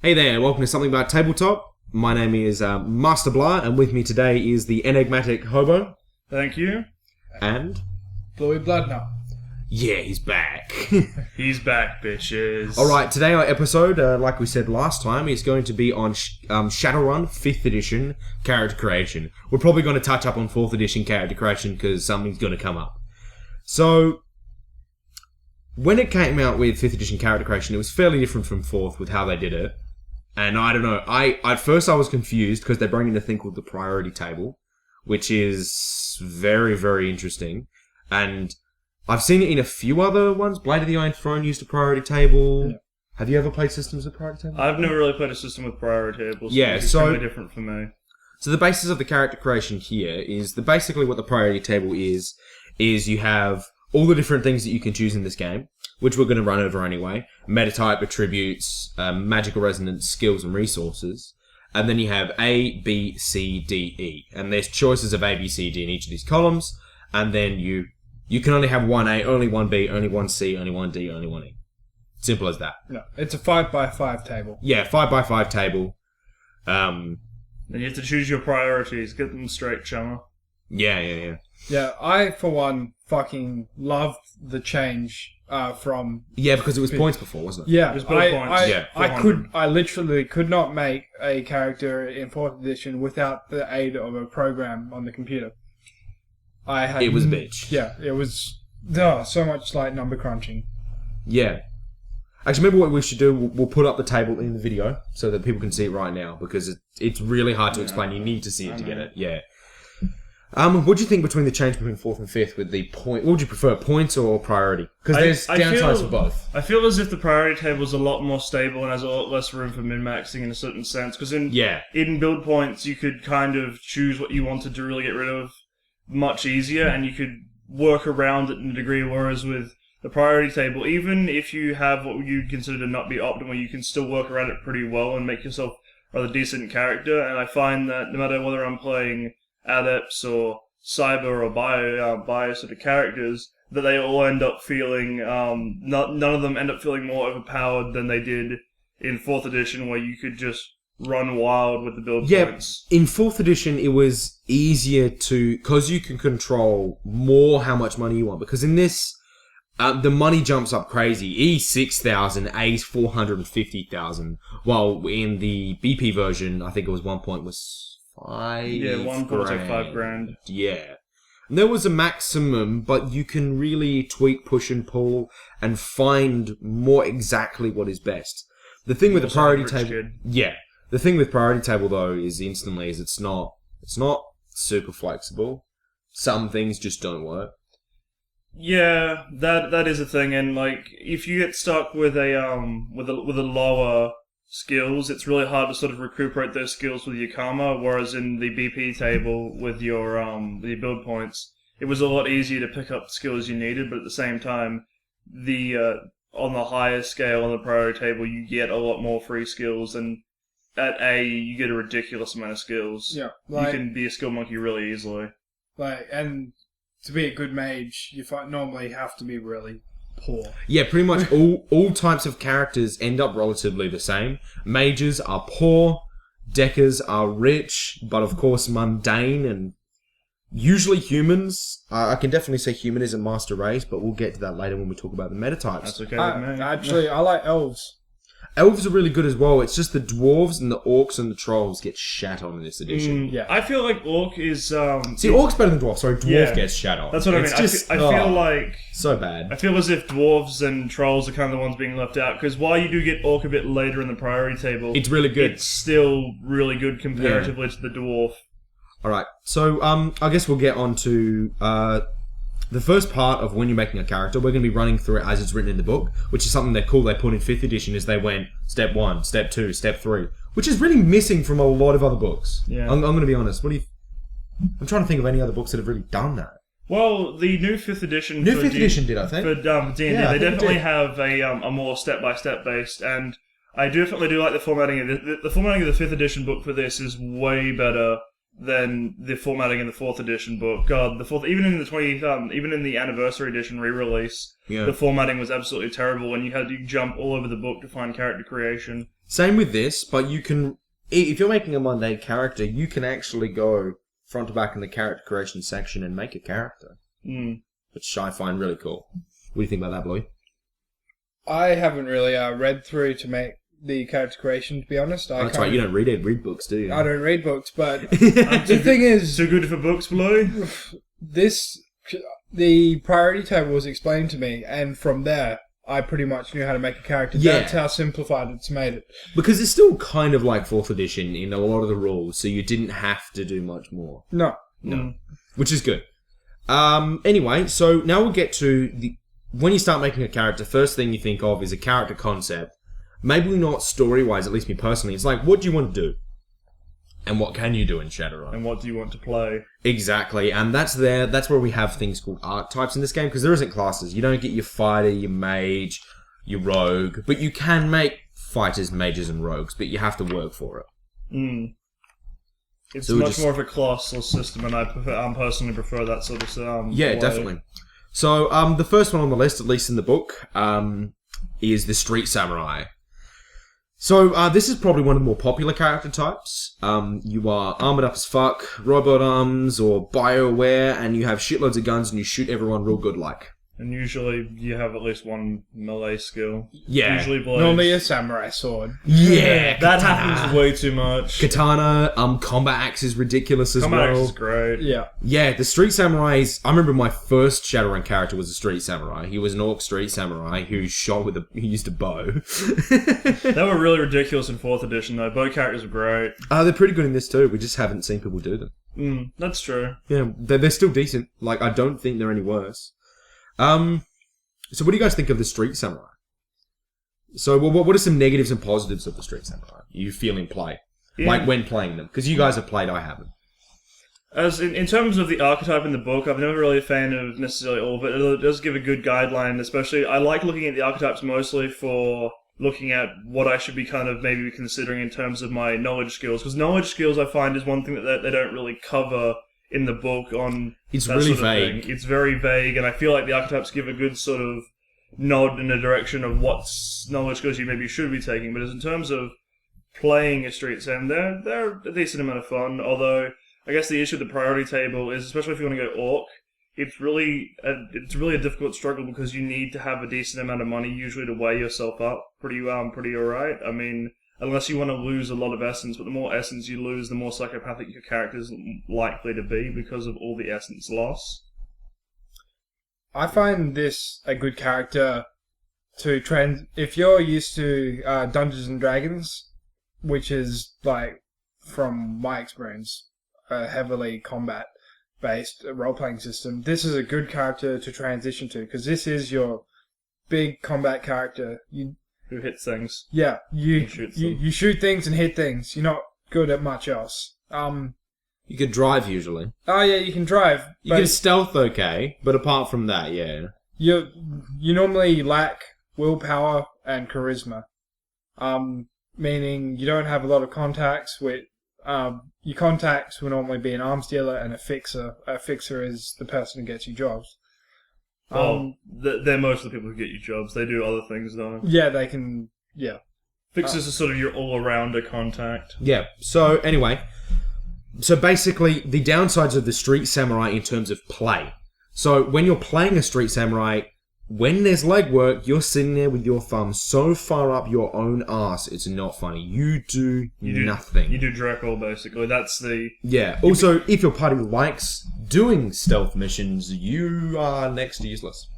Hey there, welcome to Something About Tabletop. My name is Master Blah, and with me today is the enigmatic Hobo. Thank you. And? Bluey Bloodnut. Yeah, he's back. He's back, bitches. Alright, today our episode, like we said last time, is going to be on Shadowrun 5th edition character creation. We're probably going to touch up on 4th edition character creation because something's going to come up. So, when it came out with 5th edition character creation, it was fairly different from 4th with how they did it. And I don't know, at first I was confused because they're bringing a thing called the priority table, which is very, very interesting. And I've seen it in a few other ones. Blade of the Iron Throne used a priority table. Yeah. Have you ever played systems with priority tables? I've never really played a system with priority tables. Yeah, it's really different for me. So the basis of the character creation here is basically what the priority table is you have all the different things that you can choose in this game, which we're going to run over anyway. Metatype, attributes, magical resonance, skills, and resources. And then you have A, B, C, D, E. And there's choices of A, B, C, D in each of these columns. And then you can only have one A, only one B, only one C, only one D, only one E. Simple as that. No, it's a 5x5 table. Yeah, 5x5 table. Then you have to choose your priorities. Get them straight, chummer. Yeah. Yeah, I, for one, fucking loved the change from... Yeah, because it was points before, wasn't it? Yeah, it was points. I literally could not make a character in 4th edition without the aid of a program on the computer. It was a bitch. Yeah, it was so much like number crunching. Yeah. Actually, maybe what we should do, we'll put up the table in the video so that people can see it right now, because it's really hard to explain. You need to see it to get it. Yeah. What do you think between the change between 4th and 5th with the point? What would you prefer, points or priority? Because there's downsides for both. I feel as if the priority table is a lot more stable and has a lot less room for min-maxing in a certain sense. Because in build points, you could kind of choose what you wanted to really get rid of much easier, and you could work around it in a degree, whereas with the priority table, even if you have what you'd consider to not be optimal, you can still work around it pretty well and make yourself a rather decent character. And I find that no matter whether I'm playing Adepts or Cyber or Bio sort of characters, that they all end up feeling, none of them end up feeling more overpowered than they did in 4th edition, where you could just run wild with the build points. In 4th edition, it was easier because you can control more how much money you want. Because in this, the money jumps up crazy. E's 6,000, A's 450,000. While in the BP version, I think it was 1 point was 5. Yeah, 1 point was like $5,000. Yeah. And there was a maximum, but you can really tweak, push, and pull, and find more exactly what is best. The thing with the priority table, the thing with priority table though is it's not super flexible. Some things just don't work. Yeah, that is a thing, and like if you get stuck with a lower skills, it's really hard to sort of recuperate those skills with your karma, whereas in the BP table with your build points, it was a lot easier to pick up the skills you needed, but at the same time, on the higher scale on the priority table, you get a lot more free skills, and at A, you get a ridiculous amount of skills. Yeah, you can be a skill monkey really easily. And to be a good mage, you normally have to be really poor. Yeah, pretty much all types of characters end up relatively the same. Mages are poor, deckers are rich, but of course mundane, and usually humans. I can definitely say human is a master race, but we'll get to that later when we talk about the metatypes. That's okay with me. Actually, I like elves. Elves are really good as well. It's just the dwarves and the orcs and the trolls get shat on in this edition. Yeah, I feel like orc is... See, orc's better than dwarf. Sorry, dwarf gets shat on. That's what I mean. I feel like... So bad. I feel as if dwarves and trolls are kind of the ones being left out, because while you do get orc a bit later in the priority table... It's really good. It's still really good comparatively to the dwarf. Alright, so I guess we'll get on to... the first part of when you're making a character, we're going to be running through it as it's written in the book, which is something they're cool they put in 5th edition, is they went step 1, step 2, step 3, which is really missing from a lot of other books. Yeah. I'm going to be honest. I'm trying to think of any other books that have really done that. Well, the new 5th edition... New 5th edition did, I think. For D&D, they definitely have a more step-by-step based, and I definitely do like the formatting of it. The formatting of the 5th edition book for this is way better than the formatting in the 4th edition book. God, the 4th, even in the anniversary edition re-release, the formatting was absolutely terrible, and you had to jump all over the book to find character creation. Same with this, but you can... If you're making a mundane character, you can actually go front to back in the character creation section and make a character. Which I find really cool. What do you think about that, Bluey? I haven't really read through to make the character creation, to be honest. That's right, you don't read books, do you? I don't read books, but the thing is... Too good for books, Bluey? The priority table was explained to me, and from there, I pretty much knew how to make a character. Yeah. That's how simplified it's made it. Because it's still kind of like 4th edition in a lot of the rules, so you didn't have to do much more. No. Which is good. Anyway, so now we'll get to the... When you start making a character, first thing you think of is a character concept. Maybe not story-wise, at least me personally. It's like, what do you want to do? And what can you do in Shadowrun? And what do you want to play? Exactly, and that's where we have things called archetypes in this game, because there isn't classes. You don't get your fighter, your mage, your rogue, but you can make fighters, mages, and rogues, but you have to work for it. It's so much more of a classless system, and I personally prefer that sort of yeah, way. Definitely. So, the first one on the list, at least in the book, is the Street Samurai. So, this is probably one of the more popular character types. You are armored up as fuck, robot arms, or BioWare, and you have shitloads of guns and you shoot everyone real good like. And usually you have at least one melee skill. Yeah. Usually blades. Normally a samurai sword. Yeah, that happens way too much. Katana, combat axe is ridiculous as well. Combat axe is great. Yeah. Yeah, the Street Samurais... I remember my first Shadowrun character was a Street Samurai. He was an Orc Street Samurai who shot with he used a bow. They were really ridiculous in 4th edition, though. Bow characters were great. They're pretty good in this too. We just haven't seen people do them. That's true. Yeah, they're still decent. Like, I don't think they're any worse. So what do you guys think of the Street Samurai? So what are some negatives and positives of the Street Samurai you feel in play? Yeah. Like when playing them? Because you guys have played, I haven't. As in terms of the archetype in the book, I'm never really a fan of necessarily all of it. It does give a good guideline, especially I like looking at the archetypes mostly for looking at what I should be kind of maybe considering in terms of my knowledge skills. Because knowledge skills, I find, is one thing that they don't really cover in the book on it's that really sort of vague. Thing. It's very vague, and I feel like the archetypes give a good sort of nod in a direction of what knowledge skills you maybe should be taking. But as in terms of playing a Street Sam, they're a decent amount of fun. Although I guess the issue with the priority table is, especially if you want to go Orc, it's really a difficult struggle because you need to have a decent amount of money usually to weigh yourself up pretty alright. I mean, unless you want to lose a lot of essence, but the more essence you lose, the more psychopathic your character's likely to be because of all the essence loss. I find this a good character to if you're used to Dungeons and Dragons, which is, like, from my experience, a heavily combat-based role-playing system, this is a good character to transition to, because this is your big combat character. Who hits things. Yeah, you shoot things and hit things. You're not good at much else. You could drive usually. Oh yeah, you can drive. You can stealth okay, but apart from that, yeah. You normally lack willpower and charisma. Meaning you don't have a lot of contacts with... your contacts will normally be an arms dealer and a fixer. A fixer is the person who gets you jobs. They're most of the people who get you jobs. They do other things, though. Yeah, they can... Yeah. Fixers are sort of your all-arounder contact. Yeah, so anyway... So basically, the downsides of the Street Samurai in terms of play. So when you're playing a Street Samurai, when there's legwork, you're sitting there with your thumb so far up your own arse, it's not funny. You do nothing. You do Dreckle, basically. That's the... Yeah. Also, if your party likes doing stealth missions, you are next to useless.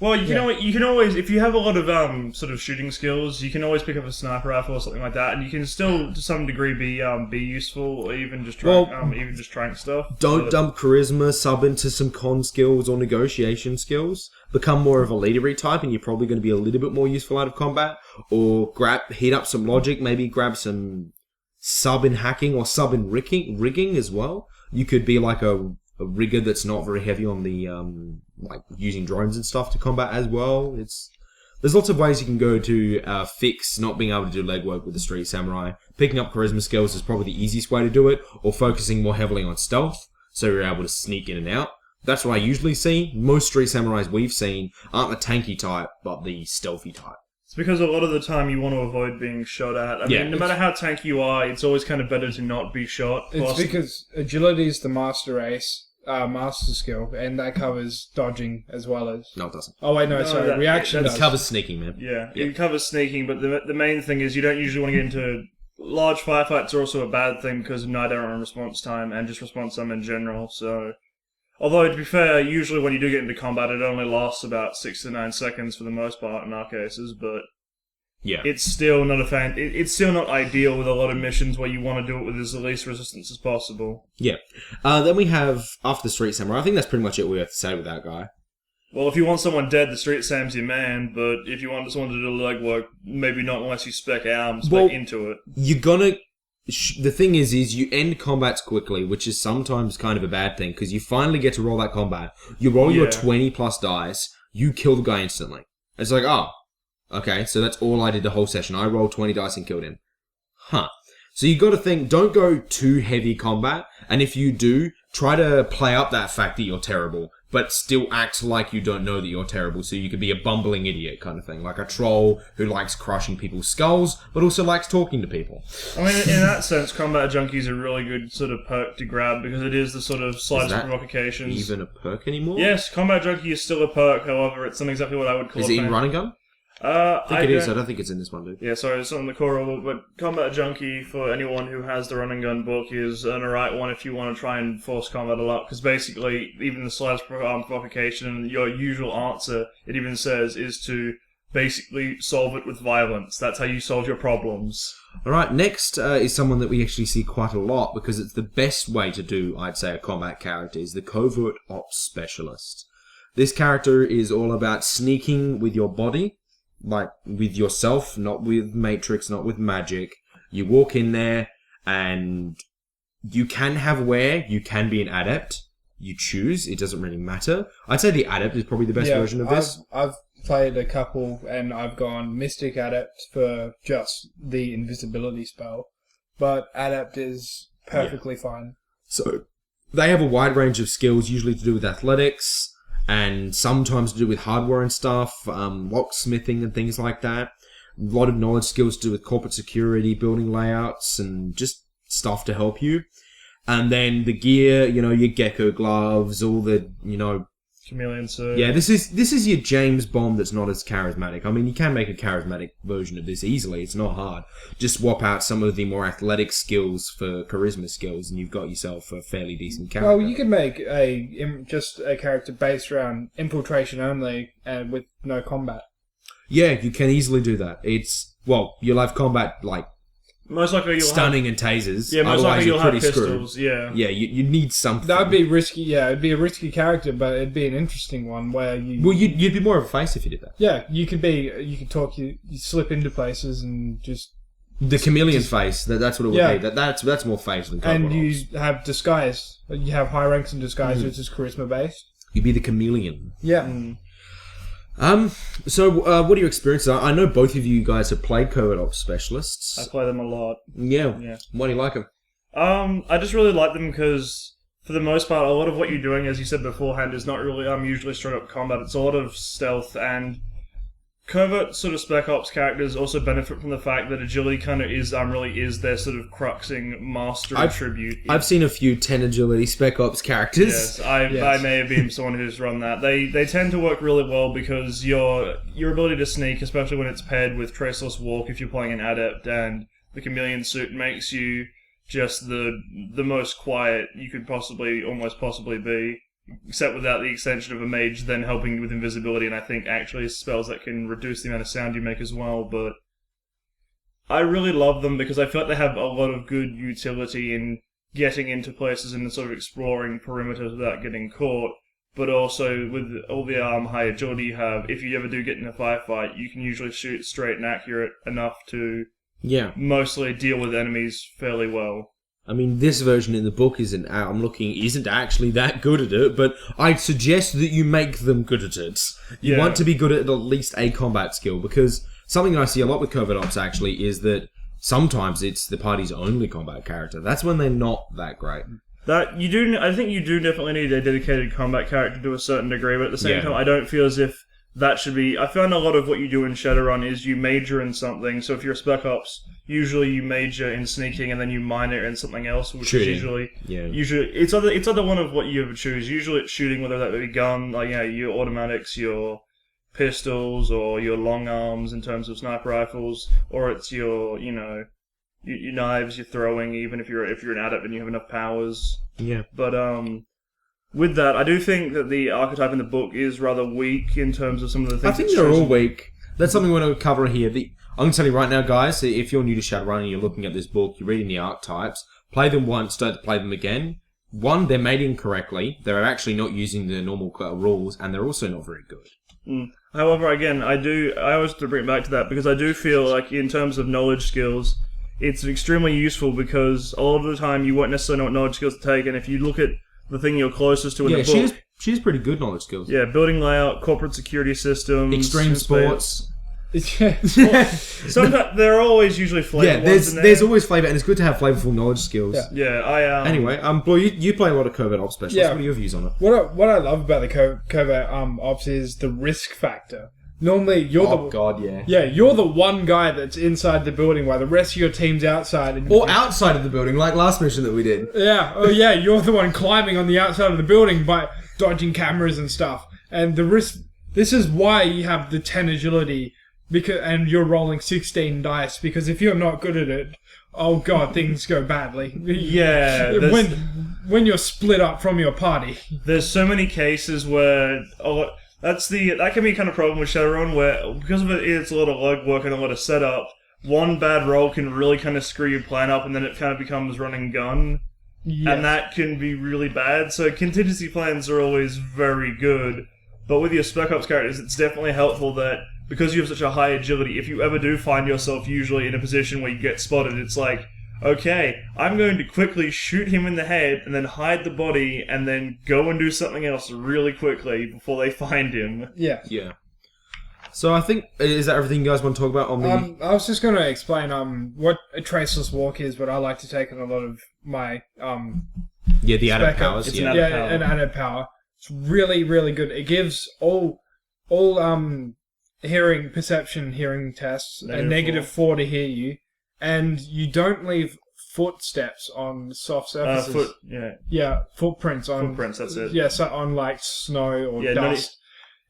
Well, you can always, if you have a lot of sort of shooting skills, you can always pick up a sniper rifle or something like that, and you can still, to some degree, be useful, or even just trank stuff. Don't dump charisma, sub into some con skills or negotiation skills. Become more of a leadery type, and you're probably going to be a little bit more useful out of combat. Or heat up some logic, maybe grab some sub in hacking or sub in rigging as well. You could be like a rigger that's not very heavy on the like using drones and stuff to combat as well. There's lots of ways you can go to fix not being able to do legwork with the Street Samurai. Picking up charisma skills is probably the easiest way to do it, or focusing more heavily on stealth so you're able to sneak in and out. That's what I usually see. Most Street Samurais we've seen aren't the tanky type, but the stealthy type. It's because a lot of the time you want to avoid being shot at. I mean, no matter how tanky you are, it's always kind of better to not be shot. It's because agility is the master race, master skill, and that covers dodging as well as... No, it doesn't. Oh, wait, sorry. Reaction It covers sneaking, man. Yeah, it covers sneaking, but the main thing is you don't usually want to get into... Large firefights are also a bad thing because of neither on response time and just response time in general, so... Although, to be fair, usually when you do get into combat, it only lasts about 6 to 9 seconds for the most part in our cases, but it's still not it's still not ideal with a lot of missions where you want to do it with as least resistance as possible. Yeah. Then we have, after the Street Samurai, I think that's pretty much it we have to say with that guy. Well, if you want someone dead, the Street Sam's your man, but if you want someone to do the legwork, maybe not unless you spec into it. You're gonna... The thing is you end combats quickly, which is sometimes kind of a bad thing, because you finally get to roll that combat. You roll your 20 plus dice, you kill the guy instantly. It's like, oh, okay, so that's all I did the whole session. I rolled 20 dice and killed him. Huh. So you got to think, don't go too heavy combat, and if you do, try to play up that fact that you're terrible, but still act like you don't know that you're terrible, so you could be a bumbling idiot kind of thing, like a troll who likes crushing people's skulls, but also likes talking to people. I mean, in that sense, Combat Junkie is a really good sort of perk to grab, because it is the sort of slightest provocations. Even a perk anymore? Yes, Combat Junkie is still a perk, however, it's not exactly what I would call Is it in Run and Gun? I think it is. I don't think it's in this one, dude. Yeah, sorry, it's not in the core rule, but Combat Junkie, for anyone who has the Run and Gun book, is an alright one if you want to try and force combat a lot, because basically, even the slightest provocation, your usual answer, it even says, is to basically solve it with violence. That's how you solve your problems. Alright, next is someone that we actually see quite a lot, because it's the best way to do, I'd say, a combat character, is the Covert Ops Specialist. This character is all about sneaking with your body, like with yourself, not with Matrix, not with magic. You walk in there and you can have wear, you can be an Adept. You choose, it doesn't really matter. I'd say the Adept is probably the best version of this. I've played a couple and I've gone Mystic Adept for just the invisibility spell, but Adept is perfectly fine. So they have a wide range of skills, usually to do with athletics, and sometimes to do with hardware and stuff, locksmithing and things like that. A lot of knowledge skills to do with corporate security, building layouts, and just stuff to help you. And then the gear, your gecko gloves, all the, Chameleon suit. Yeah, this is your James Bond that's not as charismatic. I mean, you can make a charismatic version of this easily. It's not hard. Just swap out some of the more athletic skills for charisma skills, and you've got yourself a fairly decent character. Well, you can make just a character based around infiltration only and with no combat. Yeah, you can easily do that. You'll have combat, like, most likely you'll stunning and tasers. Yeah, most likely you'll have pistols. Screwed. Yeah. Yeah, you need something. That would be risky. Yeah, it'd be a risky character, but it'd be an interesting one where you. Well, you'd be more of a face if you did that. Yeah, you could you slip into places and just. The chameleon face. That's what it would be. That's more face than. And you have disguise. You have high ranks in disguise, which is charisma based. You'd be the chameleon. Yeah. So what are your experiences? I know both of you guys have played Covert Ops Specialists. I play them a lot. Yeah. Why do you like them? I just really like them because, for the most part, a lot of what you're doing, as you said beforehand, is not really usually straight up combat. It's a lot of stealth, and covert sort of Spec Ops characters also benefit from the fact that agility kind of really is their sort of cruxing master attribute. I've seen a few 10 agility Spec Ops characters. Yes, I may have been someone who's run that. They tend to work really well because your ability to sneak, especially when it's paired with Traceless Walk if you're playing an Adept, and the Chameleon Suit makes you just the most quiet you could almost possibly be. Except without the extension of a mage then helping with invisibility, and I think actually spells that can reduce the amount of sound you make as well, but I really love them because I feel like they have a lot of good utility in getting into places and sort of exploring perimeters without getting caught, but also with all the high agility you have, if you ever do get in a firefight, you can usually shoot straight and accurate enough to mostly deal with enemies fairly well. I mean, this version in the book isn't actually that good at it, but I'd suggest that you make them good at it. You want to be good at least a combat skill, because something I see a lot with Covert Ops, actually, is that sometimes it's the party's only combat character. That's when they're not that great. I think you do definitely need a dedicated combat character to a certain degree, but at the same time, I don't feel as if that should be... I find a lot of what you do in Shadowrun is you major in something. So if you're a Spec Ops, usually you major in sneaking and then you minor in something else, which is usually... it's either one of what you ever choose. Usually it's shooting, whether that be gun, like, your automatics, your pistols, or your long arms in terms of sniper rifles, or it's your knives you're throwing, even if you're an adept and you have enough powers. Yeah. But with that, I do think that the archetype in the book is rather weak in terms of some of the things. I think they're all weak. That's something we want to cover here. I'm going to tell you right now, guys, if you're new to Shadowrun and you're looking at this book, you're reading the archetypes, play them once, don't play them again. One, they're made incorrectly. They're actually not using the normal rules, and they're also not very good. However, again, I always have to bring it back to that, because I do feel like in terms of knowledge skills, it's extremely useful, because a lot of the time you won't necessarily know what knowledge skills to take, and if you look at the thing you're closest to in the book... She has pretty good knowledge skills. Yeah, building layout, corporate security systems... Extreme sports... Sometimes there are always usually flavor. Yeah, there's always flavor, and it's good to have flavorful knowledge skills. Anyway, Blue, you play a lot of covert ops specialists. Yeah. What are your views on it? What I love about the covert ops is the risk factor. Normally, you're you're the one guy that's inside the building while the rest of your team's outside. Or outside of the building, like last mission that we did. Yeah, you're the one climbing on the outside of the building by dodging cameras and stuff. And the risk. This is why you have the 10 agility. And you're rolling 16 dice, because if you're not good at it, oh god, things go badly. Yeah. When you're split up from your party. There's so many cases where... that can be kind of problem with Shadowrun, where because of it's a lot of legwork and a lot of setup, one bad roll can really kind of screw your plan up, and then it kind of becomes run and gun. Yes. And that can be really bad. So contingency plans are always very good. But with your Spec Ops characters, it's definitely helpful that because you have such a high agility, if you ever do find yourself usually in a position where you get spotted, it's like, okay, I'm going to quickly shoot him in the head and then hide the body and then go and do something else really quickly before they find him. Yeah. Yeah. So I think, is that everything you guys want to talk about on the... I was just going to explain what a traceless walk is, but I like to take in a lot of my... the added powers. An added power. It's really, really good. It gives all hearing, perception, hearing tests, a -4 to hear you, and you don't leave footsteps on soft surfaces. Footprints on... Footprints, that's it. Yeah, so on like snow or dust.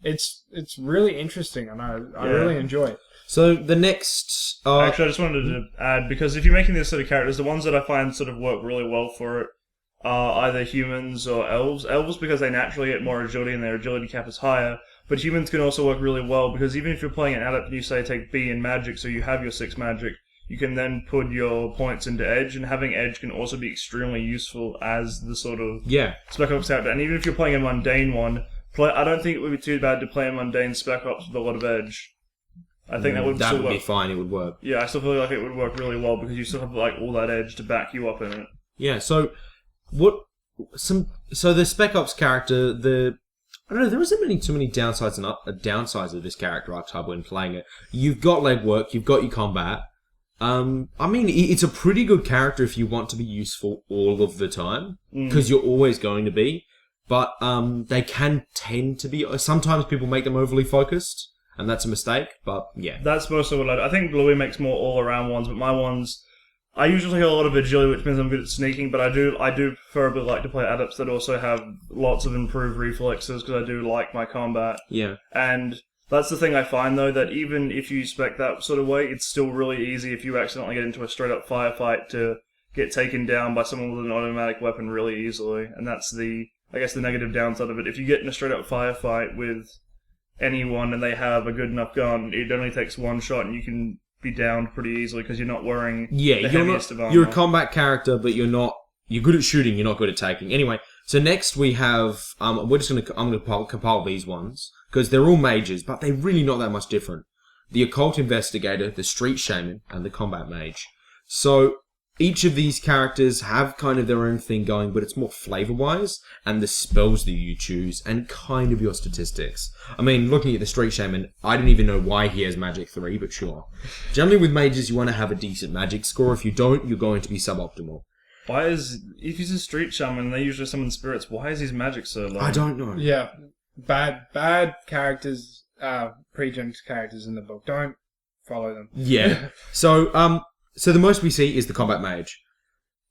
It's really interesting, and I really enjoy it. So the next... Actually, I just wanted to add, because if you're making this sort of characters, the ones that I find sort of work really well for it are either humans or elves. Elves because they naturally get more agility and their agility cap is higher, but humans can also work really well because even if you're playing an adept and you say take B in magic, so you have your 6 magic, you can then put your points into edge, and having edge can also be extremely useful as the sort of Spec Ops character. And even if you're playing a mundane one, I don't think it would be too bad to play a mundane Spec Ops with a lot of edge. I think that would be fine, it would work. Yeah, I still feel like it would work really well because you still have like all that edge to back you up in it. Yeah, so the Spec Ops character, I don't know, there isn't too many downsides of this character archetype when playing it. You've got legwork, you've got your combat. I mean, it's a pretty good character if you want to be useful all of the time, because you're always going to be. But they can tend to be... Sometimes people make them overly focused, and that's a mistake, but yeah. That's mostly what I think Bluey makes more all-around ones, but my ones... I usually have a lot of agility, which means I'm good at sneaking, but I do preferably like to play adepts that also have lots of improved reflexes, because I do like my combat. Yeah. And that's the thing I find, though, that even if you spec that sort of way, it's still really easy if you accidentally get into a straight-up firefight to get taken down by someone with an automatic weapon really easily. And that's the negative downside of it. If you get in a straight-up firefight with anyone and they have a good enough gun, it only takes one shot and you can be downed pretty easily because you're not wearing the heaviest of armor. You're a combat character, but you're good at shooting, you're not good at taking. Anyway, so next we have, I'm gonna compile these ones, because they're all mages, but they're really not that much different. The occult investigator, the street shaman, and the combat mage. So, each of these characters have kind of their own thing going, but it's more flavor-wise, and the spells that you choose, and kind of your statistics. I mean, looking at the Street Shaman, I don't even know why he has Magic 3, but sure. Generally with mages, you want to have a decent Magic score. If you don't, you're going to be suboptimal. If he's a Street Shaman, they usually summon spirits, why is his Magic so low? I don't know. Yeah, bad characters pre-gen characters in the book. Don't follow them. Yeah. So the most we see is the combat mage.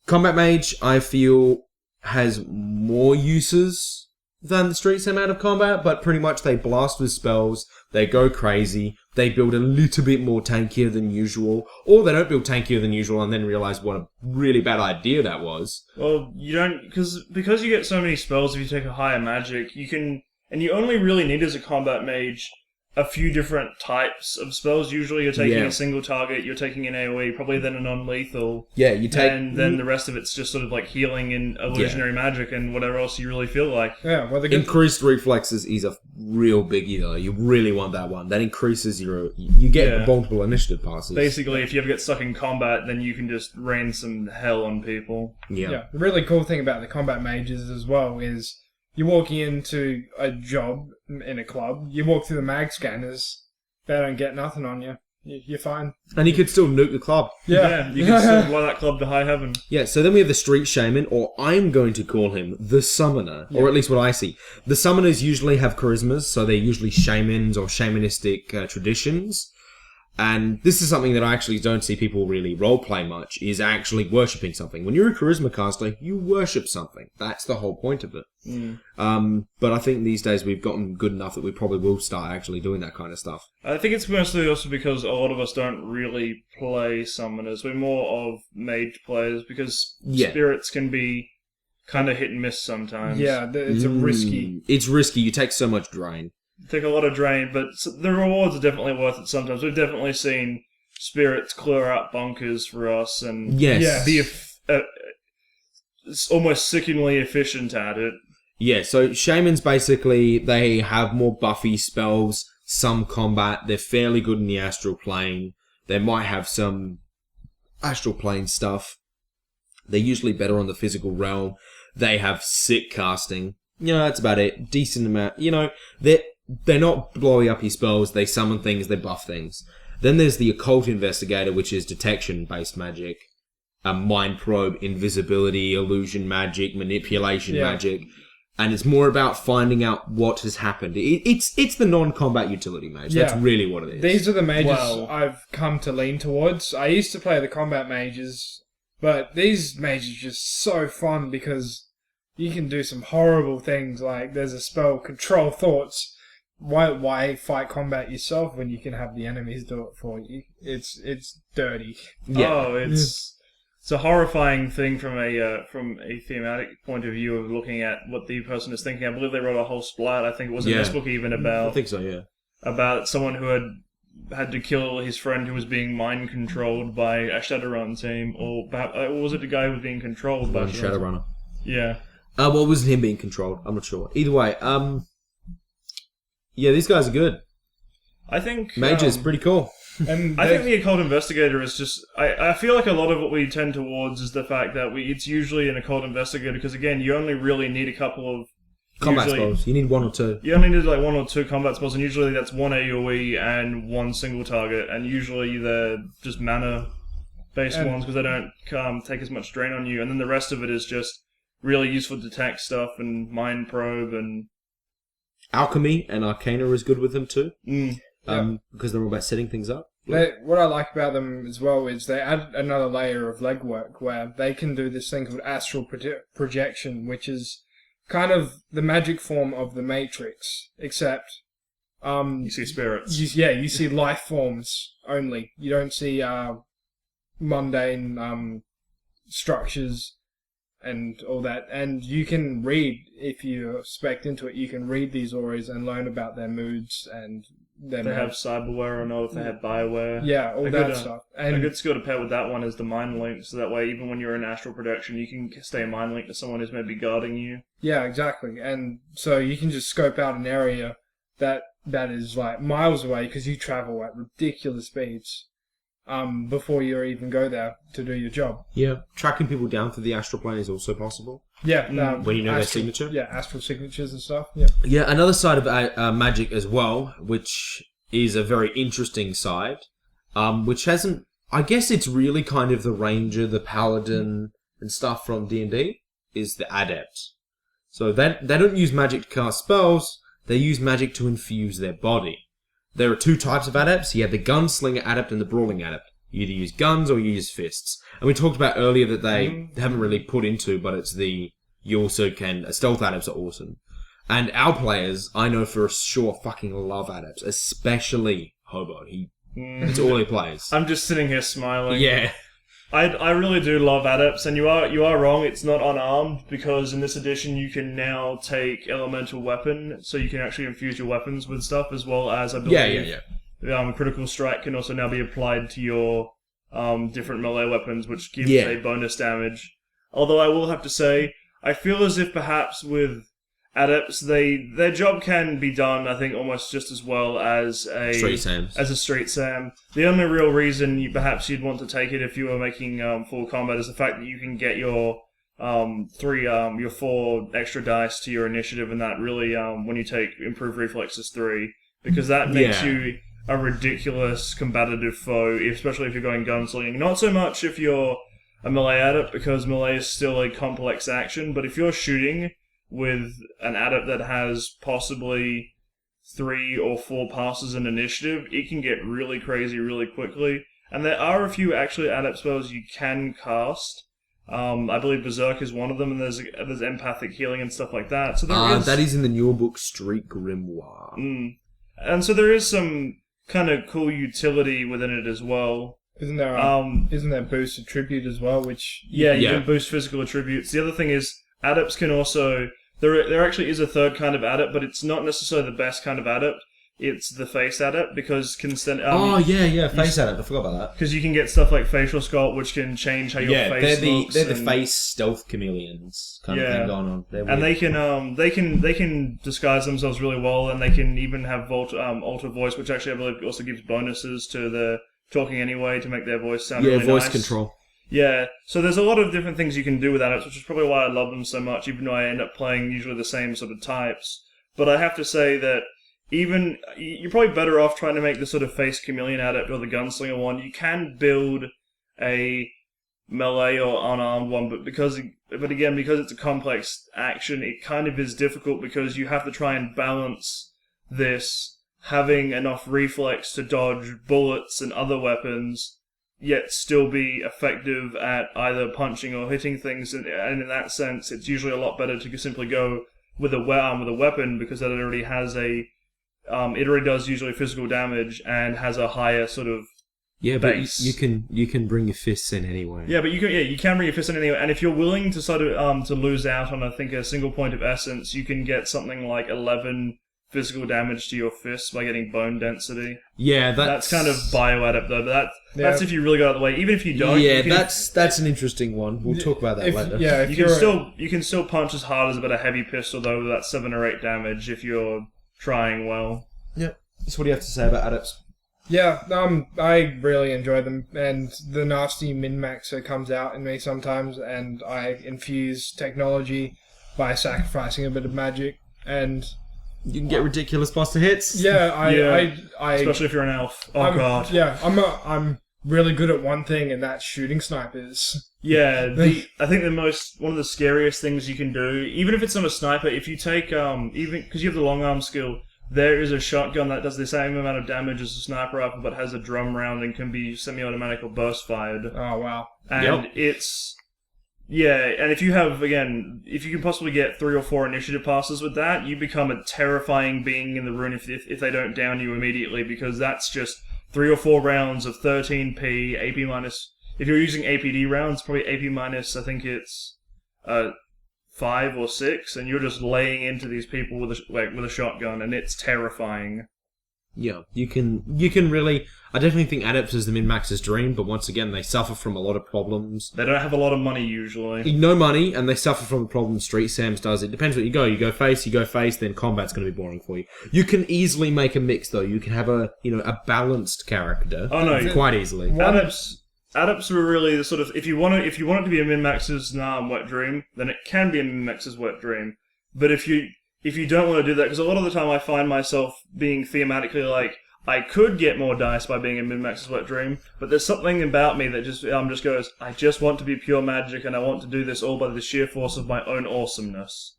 Combat mage, I feel, has more uses than the street sim out of combat, but pretty much they blast with spells, they go crazy, they build a little bit more tankier than usual, or they don't build tankier than usual and then realize what a really bad idea that was. Well, you don't, because you get so many spells if you take a higher magic, you can, and you only really need as a combat mage a few different types of spells. Usually you're taking a single target, you're taking an AoE, probably then a non-lethal. Yeah, you take... And then the rest of it's just sort of like healing and illusionary magic and whatever else you really feel like. Yeah, well, increased reflexes is a real biggie though. You really want that one. That increases your... You get multiple initiative passes. Basically, if you ever get stuck in combat, then you can just rain some hell on people. Yeah. The really cool thing about the combat mages as well is... You're walking into a job in a club, you walk through the mag scanners, they don't get nothing on you. You're fine. And you could still nuke the club. Yeah, you can still blow that club to high heaven. Yeah, so then we have the street shaman, or I'm going to call him the summoner, or at least what I see. The summoners usually have charismas, so they're usually shamans or shamanistic traditions. And this is something that I actually don't see people really roleplay much, is actually worshipping something. When you're a charisma caster, you worship something. That's the whole point of it. But I think these days we've gotten good enough that we probably will start actually doing that kind of stuff. I think it's mostly also because a lot of us don't really play summoners. We're more of mage players, because spirits can be kind of hit and miss sometimes. Yeah, it's a risky... It's risky. You take so much drain. Take a lot of drain, but the rewards are definitely worth it sometimes. We've definitely seen spirits clear out bunkers for us and be almost sickeningly efficient at it. Yeah, so shamans basically, they have more buffy spells, some combat, they're fairly good in the astral plane, they might have some astral plane stuff, they're usually better on the physical realm, they have sick casting, that's about it, decent amount, they're not blowing up your spells, they summon things, they buff things. Then there's the occult investigator, which is detection-based magic, mind probe, invisibility, illusion magic, manipulation magic, and it's more about finding out what has happened. It's the non-combat utility mage. That's really what it is. These are the mages I've come to lean towards. I used to play the combat mages, but these mages are just so fun because you can do some horrible things. Like there's a spell, control thoughts. Why fight combat yourself when you can have the enemies do it for you? It's dirty. Yeah. It's a horrifying thing from a thematic point of view of looking at what the person is thinking. I believe they wrote a whole splat. I think it was in this book even about. I think so. Yeah. About someone who had to kill his friend who was being mind controlled by a Shadowrun team, or was it the guy who was being controlled by Shadowrunner? Yeah. Well, it wasn't him being controlled. I'm not sure. Either way, yeah, these guys are good. I think... Mage is pretty cool. And I think the Occult Investigator is just... I feel like a lot of what we tend towards is the fact that it's usually an Occult Investigator, because again, you only really need a couple of... Combat spells. You need one or two. You only need like one or two combat spells, and usually that's one AoE and one single target, and usually they're just mana-based ones, because they don't take as much drain on you, and then the rest of it is just really useful to detect stuff and mind probe and... Alchemy and Arcana is good with them too, because they're all about setting things up. What I like about them as well is they add another layer of legwork where they can do this thing called astral projection, which is kind of the magic form of the Matrix, except you see spirits. You see life forms only. You don't see mundane structures and all that, and you can read, if you spec into it, you can read these auras and learn about their moods and their... They have cyberware or not, if they have bioware. Yeah, all that stuff. And a good skill to pair with that one is the mind link, so that way even when you're in astral projection, you can stay mind linked to someone who's maybe guarding you. Yeah, exactly. And so you can just scope out an area that is like miles away, because you travel at ridiculous speeds. Before you even go there to do your job. Yeah. Tracking people down through the astral plane is also possible. Yeah. When you know their signature. Yeah, astral signatures and stuff. Yeah. Yeah, another side of magic as well, which is a very interesting side, which hasn't... I guess it's really kind of the ranger, the paladin, and stuff from D&D, is the adept. So they don't use magic to cast spells, they use magic to infuse their body. there are two types of adepts. You have the gunslinger adept and the brawling adept. You either use guns or you use fists. And we talked about earlier that they haven't really put into, but it's you also can... Stealth adepts are awesome. And our players, I know for sure, fucking love adepts, especially Hobo. It's all he plays. I'm just sitting here smiling. Yeah. I really do love adepts, and you are wrong. It's not unarmed, because in this edition you can now take elemental weapon, so you can actually infuse your weapons with stuff, as well as I believe critical strike can also now be applied to your different melee weapons, which gives a bonus damage. Although I will have to say, I feel as if perhaps with adepts, their job can be done, I think, almost just as well as a street sam. The only real reason you'd want to take it if you were making full combat is the fact that you can get your 4 extra dice to your initiative, and that really when you take improved reflexes 3, because that makes you a ridiculous combative foe, especially if you're going gunslinging. Not so much if you're a melee adept, because melee is still a complex action, but if you're shooting with an adept that has possibly 3 or 4 passes in initiative, it can get really crazy really quickly. And there are a few actually adept spells you can cast. I believe Berserk is one of them, and there's empathic healing and stuff like that. So that is in the newer book, Street Grimoire. And so there is some kind of cool utility within it as well. Isn't there boost attribute as well? Which you can boost physical attributes. The other thing is adepts can also... There actually is a third kind of adept, but it's not necessarily the best kind of adept. It's the face adept, because face adept. I forgot about that. Because you can get stuff like facial sculpt, which can change how your face looks. They're the face stealth chameleons kind of thing going on. And they can disguise themselves really well, and they can even have alter voice, which actually I believe also gives bonuses to the talking anyway to make their voice sound really voice nice. Control. Yeah, so there's a lot of different things you can do with adepts, which is probably why I love them so much, even though I end up playing usually the same sort of types. But I have to say that even you're probably better off trying to make the sort of face chameleon adept or the gunslinger one. You can build a melee or unarmed one, but again, because it's a complex action, it kind of is difficult, because you have to try and balance this having enough reflex to dodge bullets and other weapons, yet still be effective at either punching or hitting things. And in that sense, it's usually a lot better to simply go with a weapon, because that already has it already does usually physical damage and has a higher sort of base. But you can bring your fists in anyway. Yeah, but you can bring your fists in anyway. And if you're willing to sort of to lose out on, I think, a single point of essence, you can get something like 11 physical damage to your fists by getting bone density. Yeah, that's kind of bio-adept though, but that's if you really got out of the way. Even if you don't... Yeah, that's an interesting one. We'll talk about that later. Yeah, you can still punch as hard as about a heavy pistol though, with that 7 or 8 damage if you're trying well. Yep. So what do you have to say about adepts? Yeah, I really enjoy them, and the nasty min-maxer comes out in me sometimes, and I infuse technology by sacrificing a bit of magic, and... You can get ridiculous buster hits. Yeah, I especially if you're an elf. God. Yeah, I'm really good at one thing, and that's shooting snipers. Yeah, I think one of the scariest things you can do, even if it's not a sniper, if you take even because you have the long arm skill, there is a shotgun that does the same amount of damage as a sniper rifle, but has a drum round and can be semi-automatic or burst fired. Oh wow! And it's. Yeah, and if you can possibly get 3 or 4 initiative passes with that, you become a terrifying being in the rune if they don't down you immediately, because that's just 3 or 4 rounds of 13p, AP minus... If you're using APD rounds, probably AP minus, I think it's 5 or 6, and you're just laying into these people with a shotgun, and it's terrifying. Yeah, you can really... I definitely think Adepts is the min-maxer's dream, but once again, they suffer from a lot of problems. They don't have a lot of money, usually. No money, and they suffer from the problem Street Sam's does. It depends what you go. You go face, then combat's going to be boring for you. You can easily make a mix, though. You can have a balanced character. Oh, no. Quite easily. Adepts are really the sort of... If you want it to be a min-maxer's wet dream, then it can be a min-maxer's wet dream. But if you don't want to do that, because a lot of the time I find myself being thematically like, I could get more dice by being a min-maxer's wet dream, but there's something about me that just goes, I just want to be pure magic, and I want to do this all by the sheer force of my own awesomeness.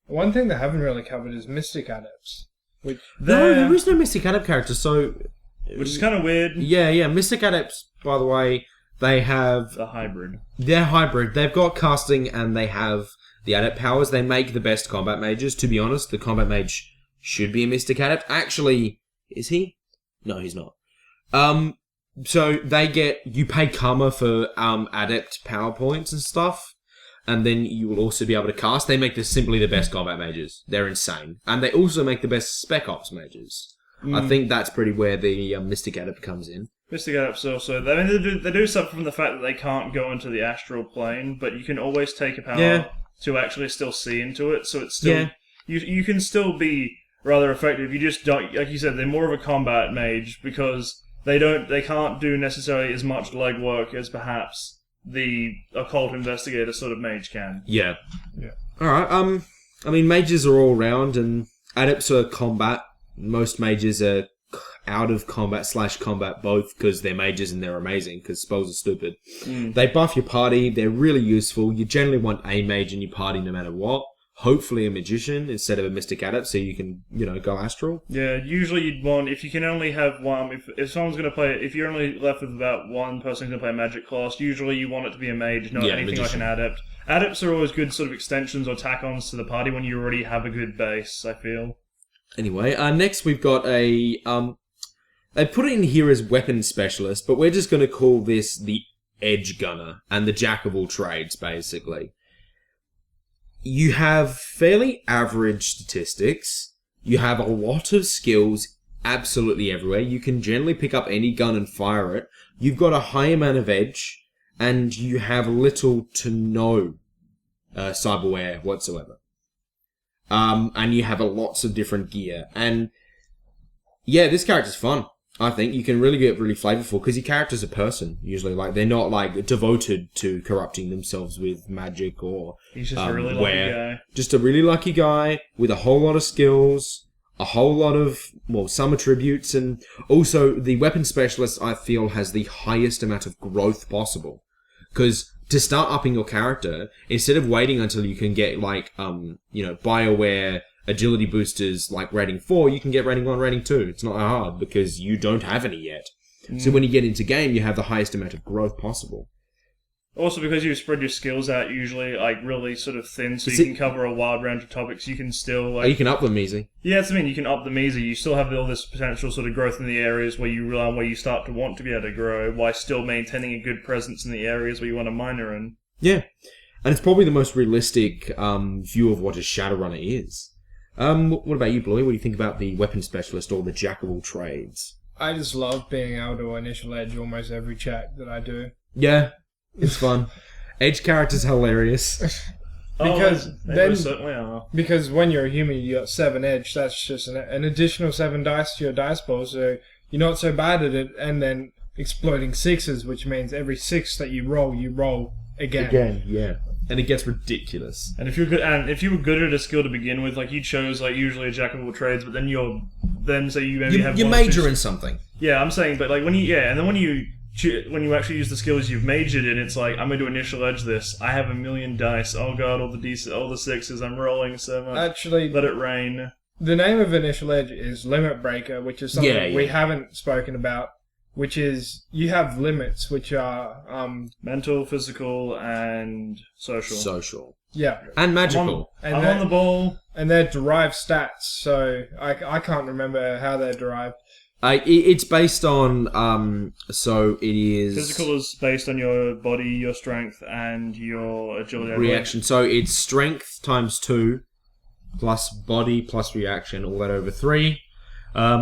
One thing they haven't really covered is mystic adepts. Which there is no Mystic Adept character, so... Which is kind of weird. Yeah. Mystic Adepts, by the way, they have... The hybrid. They're hybrid. They've got casting and they have the Adept powers. They make the best combat mages. To be honest, the combat mage should be a Mystic Adept. Actually, is he? No, he's not. So you pay karma for Adept power points and stuff. And then you will also be able to cast. They make simply the best combat mages. They're insane. And they also make the best spec ops mages. I think that's pretty where the Mystic Adept comes in. Mystic Adepts also, they do suffer from the fact that they can't go into the astral plane, but you can always take a power to actually still see into it, so it's still... You can still be rather effective. You just don't... Like you said, they're more of a combat mage, because they can't do necessarily as much legwork as perhaps the occult investigator sort of mage can. Yeah. Alright, I mean, mages are all round, and adepts are combat. Most mages are out of combat / combat both, because they're mages and they're amazing, because spells are stupid. They buff your party, they're really useful. You generally want a mage in your party no matter what. Hopefully a magician instead of a mystic adept, so you can, go astral. Yeah, usually you'd want, if you can only have one, if someone's going to play, if you're only left with about one person who's going to play a magic class, usually you want it to be a mage, not anything magician. Like an adept. Adepts are always good sort of extensions or tack-ons to the party when you already have a good base, I feel. Anyway, next we've got a, they put it in here as weapon specialist, but we're just going to call this the edge gunner and the jack of all trades, basically. You have fairly average statistics. You have a lot of skills absolutely everywhere. You can generally pick up any gun and fire it. You've got a high amount of edge, and you have little to no cyberware whatsoever. And you have lots of different gear. And yeah, this character's fun. I think you can really get really flavorful because your character's a person usually. Like they're not like devoted to corrupting themselves with magic or he's just a really lucky guy. Just a really lucky guy with a whole lot of skills, a whole lot of some attributes, and also the weapon specialist I feel has the highest amount of growth possible. Because to start upping your character, instead of waiting until you can get BioWare agility boosters like rating 4, you can get rating 1, rating 2. It's not hard because you don't have any yet. So when you get into game, you have the highest amount of growth possible. Also, because you spread your skills out usually really sort of thin, so you can cover a wide range of topics, you can still... you can up them easy. Yeah, that's what I mean. You can up them easy. You still have all this potential sort of growth in the areas where you start to want to be able to grow, while still maintaining a good presence in the areas where you want to minor in. Yeah. And it's probably the most realistic view of what a Shadowrunner is. What about you, Bluey? What do you think about the weapon specialist or the jack of all trades? I just love being able to initial edge almost every check that I do. Yeah, it's fun. Edge character's hilarious. Because they certainly are. Because when you're a human, you got 7 edge. That's just an additional 7 dice to your dice pool. So you're not so bad at it. And then exploding 6s, which means every 6 that you roll again. Again, yeah. And it gets ridiculous. And if you were good at a skill to begin with, like you chose usually a jack of all trades, but then you major in something. Yeah, I'm saying, but when you actually use the skills you've majored in, it's like, I'm going to initial edge this. I have 1,000,000 dice. Oh god, all the 6s. I'm rolling so much. Actually, let it rain. The name of initial edge is Limit Breaker, which is something we haven't spoken about. Which is, you have limits, which are... mental, physical, and social. Social. Yeah. And magical. I'm on the ball. And they're derived stats, so I can't remember how they're derived. It's based on... so it is... Physical is based on your body, your strength, and your agility. Reaction. So it's strength times 2, plus body, plus reaction, all that over 3.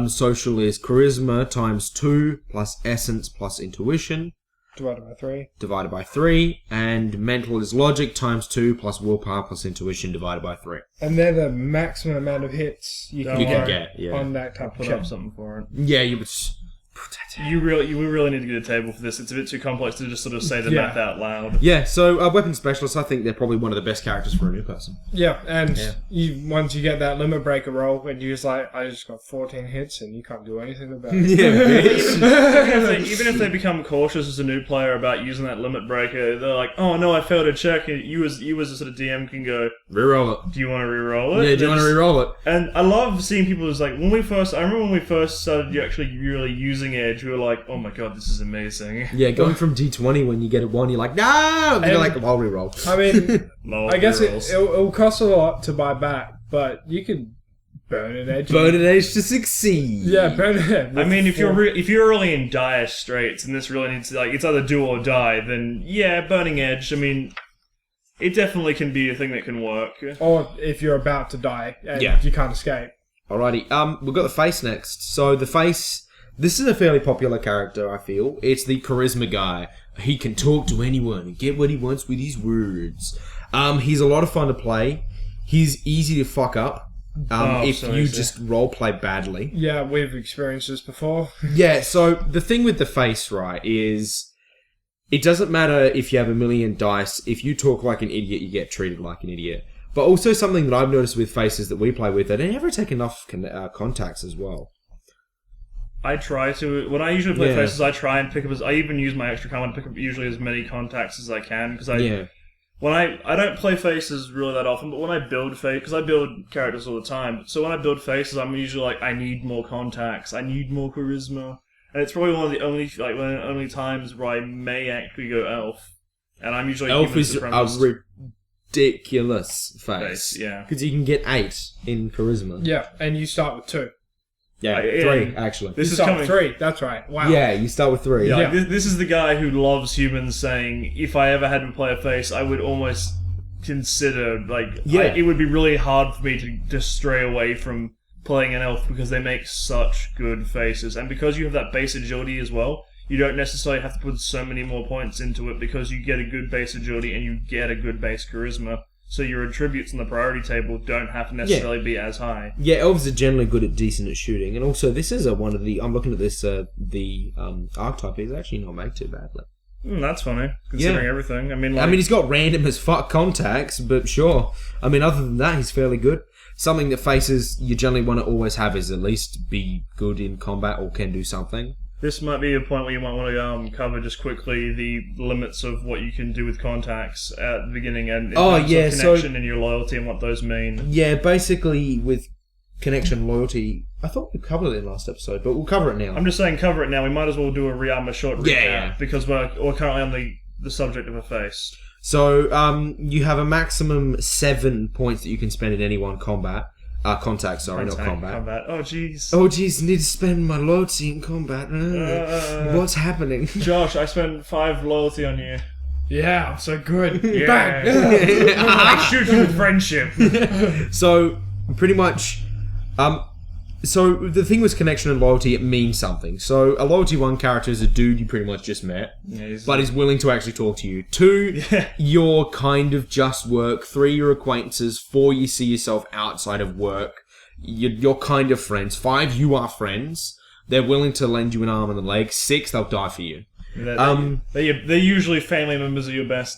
Social is charisma times 2 plus essence plus intuition divided by 3, and mental is logic times 2 plus willpower plus intuition divided by 3. And they're the maximum amount of hits you can get on that type of check. Put up something for it. Yeah, we really need to get a table for this. It's a bit too complex to just sort of say the map out loud. Yeah, so weapon specialists, I think they're probably one of the best characters for a new person. Yeah, and once you get that limit breaker roll, and you're just like, I just got 14 hits, and you can't do anything about it. Even if they become cautious as a new player about using that limit breaker, they're like, oh no, I failed a check, and you as a sort of DM can go, reroll it. Do you want to reroll it? Yeah, do you want to reroll it? And I love seeing people as like, I remember when we first started actually really using Edge, we were like, oh my god, this is amazing. Yeah, going from D20 when you get a 1, you're like, no! And you're like, I'll reroll. I mean, I guess it'll cost a lot to buy back, but you can burn an Edge. Burn an Edge to succeed. Yeah, burn it. I mean, if you're really in dire straits and this really needs to, like, it's either do or die, then yeah, burning Edge, I mean, it definitely can be a thing that can work. Or if you're about to die and you can't escape. Alrighty, we've got the face next. So the face, this is a fairly popular character, I feel. It's the charisma guy. He can talk to anyone and get what he wants with his words. He's a lot of fun to play. He's easy to fuck up if you just roleplay badly. Yeah, we've experienced this before. Yeah, so the thing with the face, right, is it doesn't matter if you have a million dice. If you talk like an idiot, you get treated like an idiot. But also something that I've noticed with faces that we play with, they never take enough contacts as well. I try to. When I usually play faces, I try and pick up. I even use my extra command to pick up usually as many contacts as I can because when I don't play faces really that often, but when I build because I build characters all the time. So when I build faces, I'm usually like, I need more contacts, I need more charisma, and it's probably one of the only times where I may actually go elf, and I'm usually elf is a ridiculous face. Yeah, because you can get 8 in charisma. Yeah, and you start with 2. Yeah, 3 actually. This is coming. 3. That's right. Wow. Yeah, you start with 3. Yeah, this is the guy who loves humans, saying, if I ever had to play a face, I would almost consider it would be really hard for me to just stray away from playing an elf because they make such good faces, and because you have that base agility as well. You don't necessarily have to put so many more points into it because you get a good base agility and you get a good base charisma. So your attributes in the priority table don't have to necessarily be as high. Yeah, elves are generally decent at shooting. And also, this is one of the... I'm looking at this, the archetype is actually not made too badly. That's funny, considering everything. I mean, he's got random as fuck contacts, but sure. I mean, other than that, he's fairly good. Something that faces you generally want to always have is at least be good in combat or can do something. This might be a point where you might want to cover just quickly the limits of what you can do with contacts at the beginning and connection and your loyalty and what those mean. Yeah, basically with connection loyalty, I thought we covered it in last episode, but we'll cover it now. I'm just saying cover it now. We might as well do a short recap because we're currently on the subject of a face. So you have a maximum 7 points that you can spend in any one combat. Contact, not combat. Oh, jeez. Need to spend my loyalty in combat. What's happening? Josh, I spent 5 loyalty on you. Yeah, I'm so good. Yeah. Bang! I shoot you with friendship. So, pretty much... So, the thing with connection and loyalty, it means something. So, a loyalty 1 character is a dude you pretty much just met, but is willing to actually talk to you. 2, you're kind of just work. 3, you're acquaintances. 4, you see yourself outside of work. You're kind of friends. 5, you are friends. They're willing to lend you an arm and a leg. 6, they'll die for you. They're usually family members of your best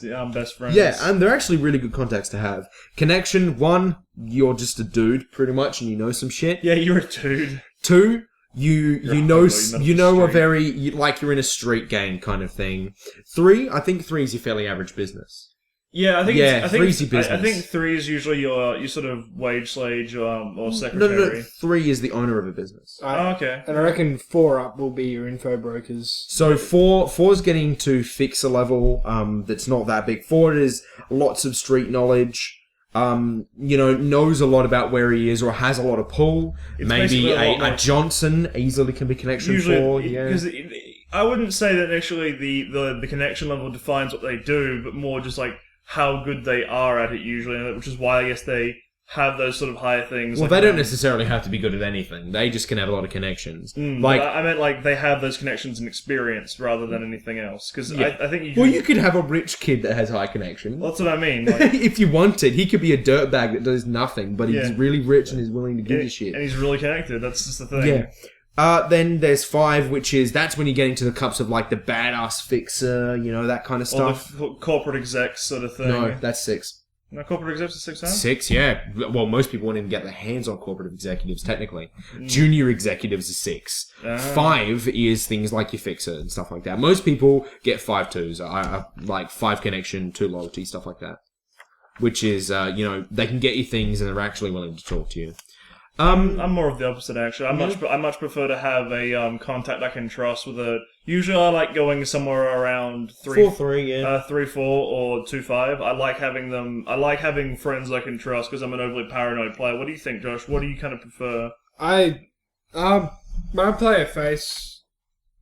friends. Yeah, and they're actually really good contacts to have. Connection, 1, you're just a dude, pretty much, and you know some shit. Yeah, you're a dude. 2, you know a very you're in a street game kind of thing. 3, I think 3 is your fairly average business. Yeah, I think 3's your business. I think 3 is usually your sort of wage slave or secretary. No, 3 is the owner of a business. Okay. And I reckon 4 up will be your info brokers. So 4's getting to fix a level that's not that big. 4 is lots of street knowledge. Knows a lot about where he is or has a lot of pull. It's maybe a Johnson easily can be connection usually, 4. Because I wouldn't say that actually the connection level defines what they do, but more just like how good they are at it usually, which is why I guess they have those sort of higher things. Well, they don't necessarily have to be good at anything. They just can have a lot of connections. I meant they have those connections and experience rather than anything else. Because I think you could have a rich kid that has high connections. Well, that's what I mean. If you wanted, he could be a dirtbag that does nothing, but he's really rich and is willing to give you shit. And he's really connected. That's just the thing. Yeah. Then there's 5, that's when you get into the cups of like the badass fixer, that kind of stuff. Or the corporate execs sort of thing. No, that's 6. No, corporate executives are 6 times? 6, yeah. Well, most people won't even get their hands on corporate executives, technically. Junior executives are 6. 5 is things like your fixer and stuff like that. Most people get 5 twos, like 5 connection, 2 loyalty, stuff like that. Which is, they can get you things and they're actually willing to talk to you. I'm more of the opposite, actually. I much prefer to have a contact I can trust with a... Usually I like going somewhere around 4-3, yeah. 3-4 or 2-5. I like having friends I can trust because I'm an overly paranoid player. What do you think, Josh? What do you kind of prefer? When I play a face,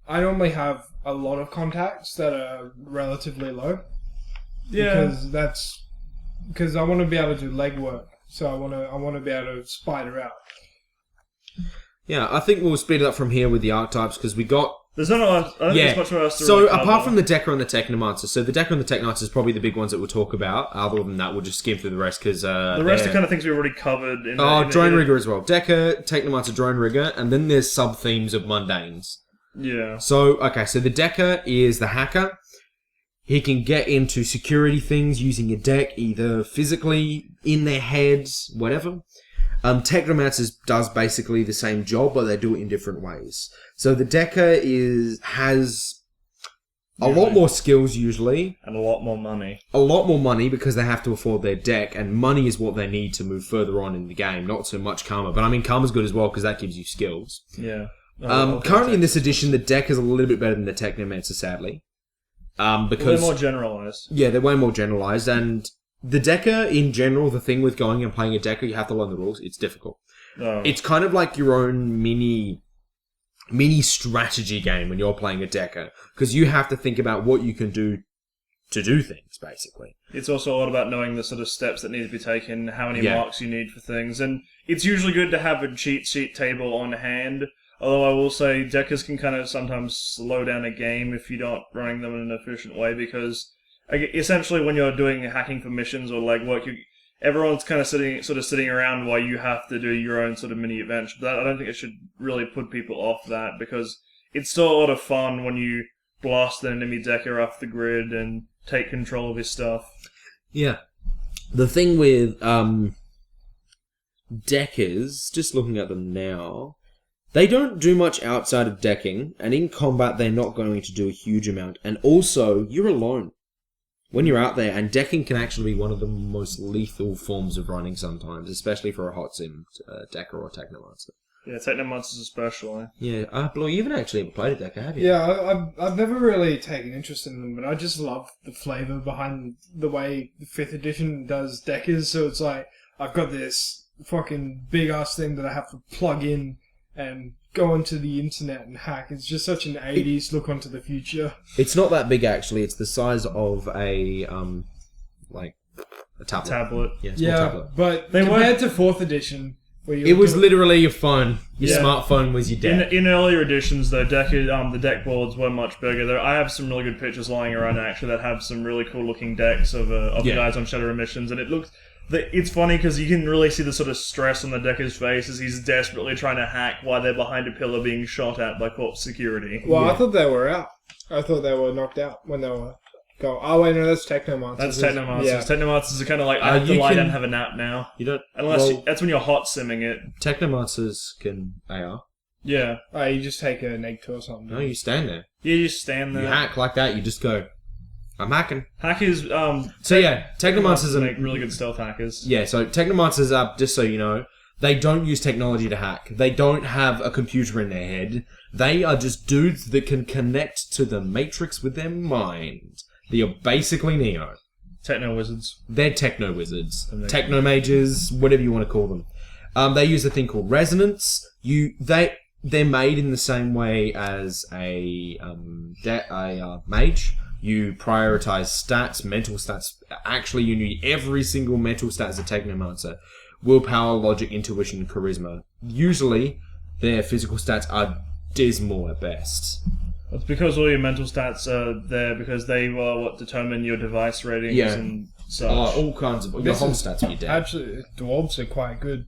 I normally have a lot of contacts that are relatively low. Yeah. Because I want to be able to do legwork. So I want to be able to spider out. Yeah, I think we'll speed it up from here with the archetypes because we got... There's not I don't think there's much more else to So really apart cover. from the Decker and the Technomancer, so the Decker and the Technomancer is probably the big ones that we'll talk about. Other than that, we'll just skim through the rest because... the rest are kind of things we've already covered. Drone Rigger as well. Decker, Technomancer, Drone Rigger, and then there's sub-themes of mundanes. Yeah. So the Decker is the hacker. He can get into security things using a deck, either physically, in their heads, whatever. Technomancer does basically the same job, but they do it in different ways. So the Decker has a lot more skills usually. And a lot more money. A lot more money because they have to afford their deck, and money is what they need to move further on in the game, not so much Karma. But I mean, Karma's good as well because that gives you skills. Yeah. Currently in this edition, the Deck is a little bit better than the Technomancer, sadly. Because they're more generalized. Yeah, they're way more generalized, and the Decker in general, the thing with going and playing a Decker, you have to learn the rules. It's difficult. Oh. It's kind of like your own mini strategy game when you're playing a Decker, because you have to think about what you can do to do things, basically. It's also a lot about knowing the sort of steps that need to be taken, how many marks you need for things, and it's usually good to have a cheat sheet table on hand. Although I will say, Deckers can kind of sometimes slow down a game if you're not running them in an efficient way, because essentially when you're doing hacking for missions or legwork, everyone's kind of sitting around while you have to do your own sort of mini adventure. But I don't think it should really put people off that, because it's still a lot of fun when you blast an enemy Decker off the grid and take control of his stuff. Yeah. The thing with Deckers, just looking at them now... They don't do much outside of decking, and in combat they're not going to do a huge amount. And also, you're alone when you're out there, and decking can actually be one of the most lethal forms of running sometimes, especially for a hot sim Decker or Technomancer. Yeah, Technomancers especially. Yeah, Bluey, you haven't actually ever played a Decker, have you? Yeah, I've never really taken interest in them, but I just love the flavour behind the way the 5th edition does Deckers. So it's like, I've got this fucking big-ass thing that I have to plug in and go onto the internet and hack. It's just such an 80s look onto the future. It's not that big, actually. It's the size of a tablet. Yeah, tablet. But compared to 4th edition... It was literally your phone. Your smartphone was your deck. In earlier editions, though, the deck boards were much bigger. I have some really good pictures lying around, actually, that have some really cool-looking decks of the guys on Shadowrun missions, and it looks... It's funny because you can really see the sort of stress on the Decker's face as he's desperately trying to hack while they're behind a pillar being shot at by corp security. Well, I thought they were out. I thought they were knocked out when they were going. Oh, wait, no, that's Technomancers. That's Technomancers. Yeah. Technomancers are kind of like, I have to lie down and have a nap now. You don't... That's when you're hot simming it. Technomancers can AR. Yeah. Oh, you just take an egg to or something. No, you stand there. Yeah, you just stand there. You hack like that, you just go... I'm hacking. Hackers, Technomancers make really good stealth hackers. Yeah, so Technomancers are, just so you know, they don't use technology to hack. They don't have a computer in their head. They are just dudes that can connect to the Matrix with their mind. They are basically Neo. Techno wizards. They're techno wizards. Techno mages, whatever you want to call them. They use a thing called resonance. They're made in the same way as a mage. You prioritize stats, mental stats. Actually, you need every single mental stat as a Technomancer. Willpower, logic, intuition, charisma. Usually, their physical stats are dismal at best. It's because all your mental stats are there because they are what determine your device ratings and such. All kinds of... Your whole stats are your deck. Actually, dwarves are quite good.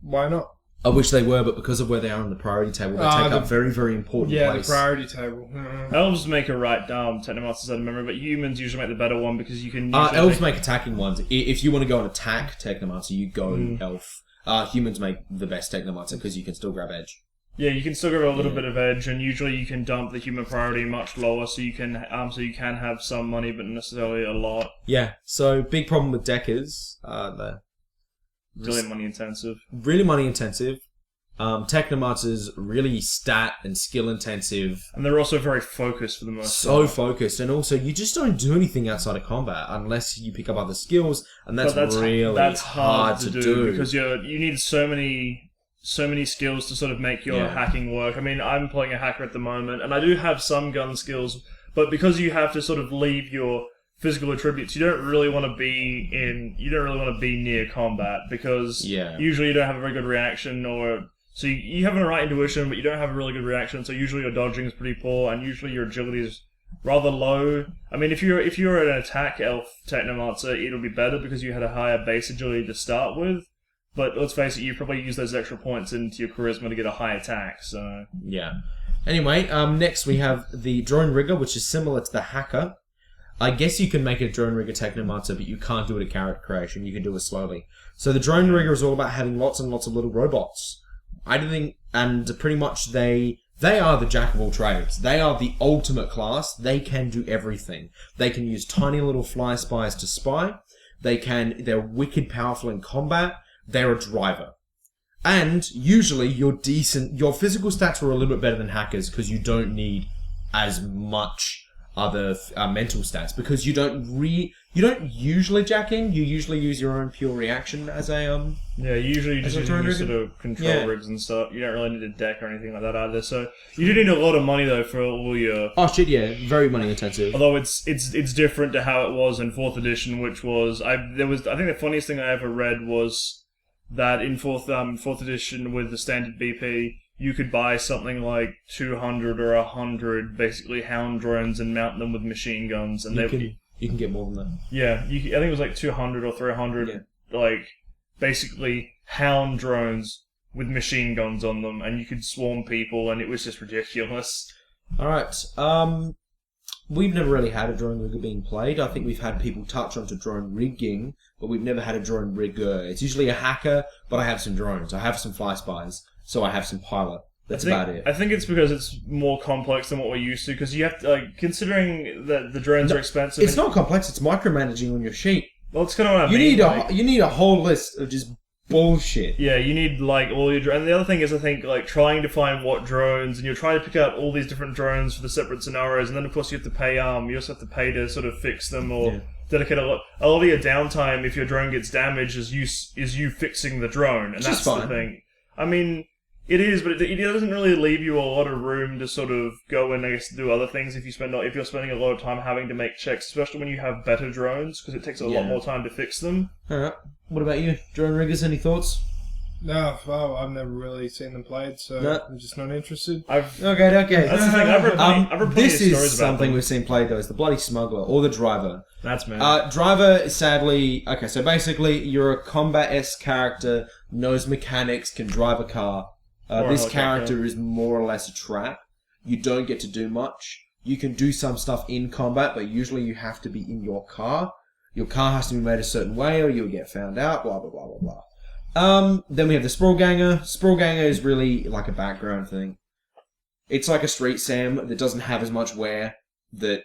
Why not? I wish they were, but because of where they are on the priority table, they take up very, very important place. The priority table. Elves make a right Technomancers out of memory, but humans usually make the better one because you can... elves make attacking ones. If you want to go and attack Technomancer, you go Elf. Humans make the best Technomancer because you can still grab edge. Yeah, you can still grab a little bit of edge, and usually you can dump the human priority much lower, so you can have some money, but not necessarily a lot. Yeah, so big problem with deckers. They're really money intensive. Really money intensive. Technomancers really stat and skill intensive. And they're also very focused for the most part. So part. Focused, and also you just don't do anything outside of combat unless you pick up other skills, and that's hard to do because you need so many skills to sort of make your hacking work. I mean, I'm playing a hacker at the moment, and I do have some gun skills, but because you have to sort of leave your physical attributes, you don't really want to be near combat because usually you don't have a very good reaction, or so you have a right intuition, but you don't have a really good reaction. So usually your dodging is pretty poor, and usually your agility is rather low. I mean, if you're an attack elf Technomancer, it'll be better because you had a higher base agility to start with. But let's face it, you probably use those extra points into your charisma to get a high attack. So yeah. Anyway, next we have the drone rigger, which is similar to the hacker. I guess you can make a drone rigger Technomancer, but you can't do it at character creation. You can do it slowly. So the drone rigger is all about having lots and lots of little robots. And pretty much they are the jack of all trades. They are the ultimate class. They can do everything. They can use tiny little fly spies to spy. They're wicked powerful in combat. They're a driver. And usually your physical stats are a little bit better than hackers because you don't need as much other mental stats because you don't usually jack in. You usually use your own pure reaction as a usually you just use sort of control rigs and stuff. You don't really need a deck or anything like that either. So you do need a lot of money though for all your very money intensive. Although it's different to how it was in 4th edition, which was I think the funniest thing I ever read was that in 4th edition with the standard BP, you could buy something like 200 or 100 basically hound drones and mount them with machine guns, and you can get more than that. Yeah, I think it was like 200 or 300 like basically hound drones with machine guns on them, and you could swarm people, and it was just ridiculous. All right, we've never really had a drone rigger being played. I think we've had people touch onto drone rigging, but we've never had a drone rigger. It's usually a hacker, but I have some drones. I have some fly spies. So I have some pilot. That's about it. I think it's because it's more complex than what we're used to, because you have to, considering that the drones are expensive... It's not complex, it's micromanaging on your sheet. Well, it's kind of what I mean. You need a whole list of just bullshit. Yeah, you need, all your drones. And the other thing is, I think, trying to find what drones, and you're trying to pick out all these different drones for the separate scenarios, and then, of course, you have to pay, you also have to pay to sort of fix them, or... dedicate a lot of your downtime if your drone gets damaged is you fixing the drone, and that's the thing. I mean, it is, but it doesn't really leave you a lot of room to sort of go and, I guess, do other things if you're spending a lot of time having to make checks, especially when you have better drones, because it takes a lot more time to fix them. Alright, what about you? Drone riggers, any thoughts? No, well, I've never really seen them played, so I'm just not interested. Okay. That's the thing, I've read this is something we've seen played, though, is the bloody smuggler, or the driver. That's me. Driver, sadly... Okay, so basically, you're a combat-esque character, knows mechanics, can drive a car. This character is more or less a trap. You don't get to do much. You can do some stuff in combat, but usually you have to be in your car. Your car has to be made a certain way, or you'll get found out, blah, blah, blah, blah, blah. Then we have the Sprawl Ganger. Sprawl Ganger is really like a background thing. It's like a Street Sam that doesn't have as much wear that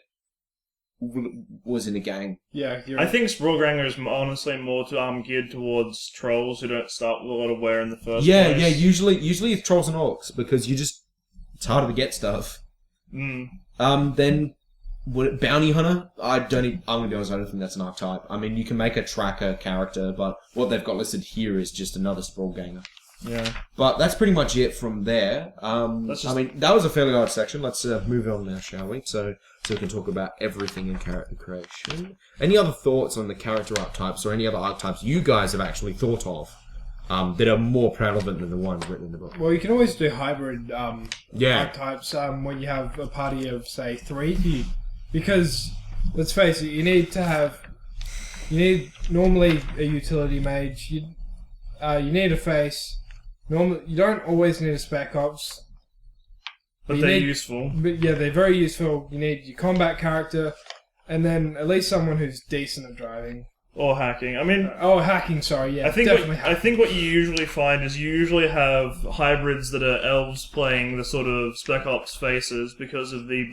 was in a gang. Yeah, I think Sprawl Ganger is honestly more geared towards trolls who don't start with a lot of wear in the first place. Yeah, usually it's trolls and orcs, because it's harder to get stuff. Then Bounty Hunter, I'm gonna be honest, I don't think that's an archetype. I mean, you can make a tracker character, but what they've got listed here is just another Sprawl Ganger. Yeah. But that's pretty much it from there. I mean, that was a fairly large section. Let's move on now, shall we? So we can talk about everything in character creation. Any other thoughts on the character archetypes, or any other archetypes you guys have actually thought of that are more relevant than the ones written in the book? Well, you can always do hybrid archetypes when you have a party of, say, 3. Because, let's face it, you need normally a utility mage, you need a face, normally you don't always need a spec ops. But they're useful. But yeah, they're very useful. You need your combat character, and then at least someone who's decent at driving. Or hacking. I mean... hacking, sorry, yeah. I think what you usually find is you usually have hybrids that are elves playing the sort of Spec Ops faces because of the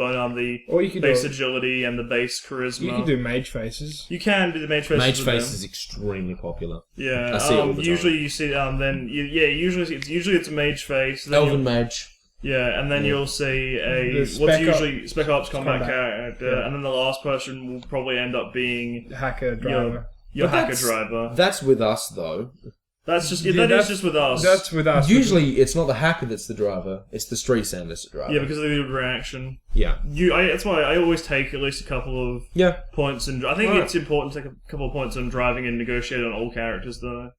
base agility and the base charisma. You can do mage faces. You can do the mage faces. Mage face is extremely popular. Yeah. I see it all the usually time. you see usually it's a mage face. Elven mage. Yeah, and then you'll see Spec Ops combat character, and then the last person will probably end up being hacker driver. Your hacker driver. That's with us, though. That's just with us. That's with us. Usually, it's not the hacker that's the driver; it's the street sound that's the driver. Yeah, because of the reaction. Yeah. That's why I always take at least a couple of points, and I think it's important to take a couple of points on driving and negotiate on all characters, though.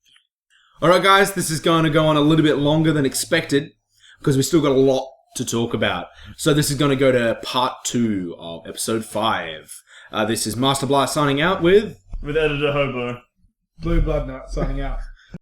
All right, guys, this is going to go on a little bit longer than expected because we've still got a lot to talk about. So this is going to go to part 2 of episode 5. This is Master Blast signing out with Editor Hobo. Blue Blood Nut signing out.